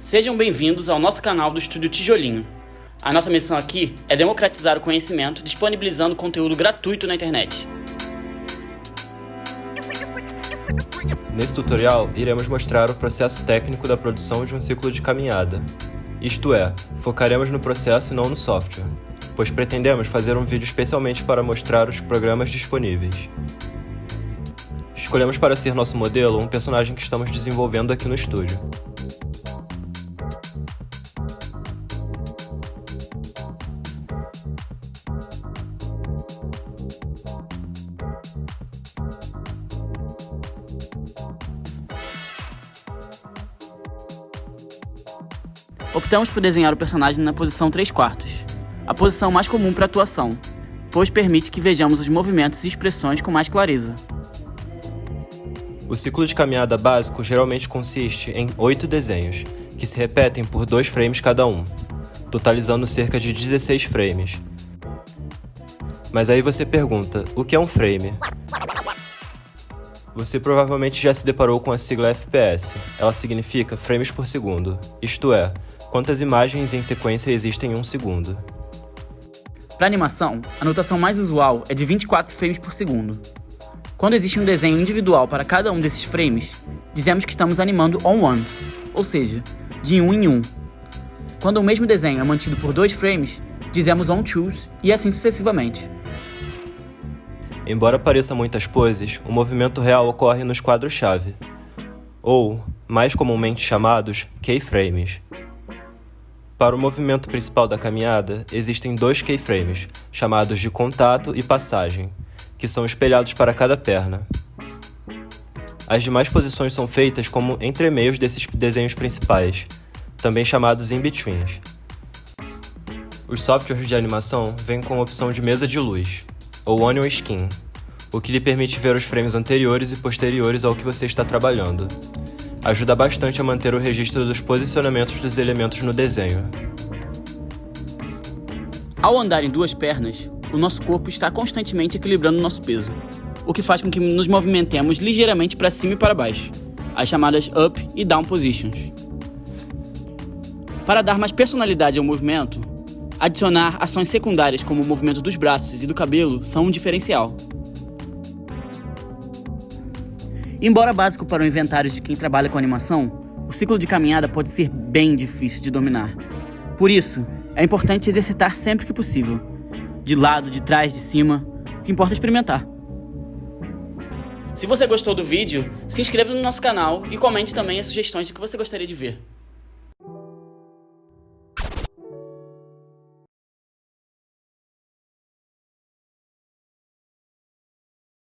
Sejam bem-vindos ao nosso canal do Estúdio Tijolinho. A nossa missão aqui é democratizar o conhecimento, disponibilizando conteúdo gratuito na internet. Nesse tutorial, iremos mostrar o processo técnico da produção de um ciclo de caminhada. Isto é, focaremos no processo e não no software, pois pretendemos fazer um vídeo especialmente para mostrar os programas disponíveis. Escolhemos para ser nosso modelo um personagem que estamos desenvolvendo aqui no estúdio. Optamos por desenhar o personagem na posição 3/4, a posição mais comum para atuação, pois permite que vejamos os movimentos e expressões com mais clareza. O ciclo de caminhada básico geralmente consiste em 8 desenhos, que se repetem por 2 frames cada um, totalizando cerca de 16 frames. Mas aí você pergunta, o que é um frame? Você provavelmente já se deparou com a sigla FPS. Ela significa frames por segundo, isto é, quantas imagens em sequência existem em um segundo. Para animação, a notação mais usual é de 24 frames por segundo. Quando existe um desenho individual para cada um desses frames, dizemos que estamos animando on-ones, ou seja, de um em um. Quando o mesmo desenho é mantido por 2 frames, dizemos on-twos e assim sucessivamente. Embora pareça muitas poses, o movimento real ocorre nos quadros-chave, ou, mais comumente chamados, keyframes. Para o movimento principal da caminhada, existem 2 keyframes, chamados de contato e passagem, que são espelhados para cada perna. As demais posições são feitas como entremeios desses desenhos principais, também chamados in-betweens. Os softwares de animação vêm com a opção de mesa de luz, ou onion skin, o que lhe permite ver os frames anteriores e posteriores ao que você está trabalhando. Ajuda bastante a manter o registro dos posicionamentos dos elementos no desenho. Ao andar em 2 pernas, o nosso corpo está constantemente equilibrando o nosso peso, o que faz com que nos movimentemos ligeiramente para cima e para baixo, as chamadas up e down positions. Para dar mais personalidade ao movimento, adicionar ações secundárias como o movimento dos braços e do cabelo são um diferencial. Embora básico para o inventário de quem trabalha com animação, o ciclo de caminhada pode ser bem difícil de dominar. Por isso, é importante exercitar sempre que possível. De lado, de trás, de cima, o que importa é experimentar. Se você gostou do vídeo, se inscreva no nosso canal e comente também as sugestões do que você gostaria de ver.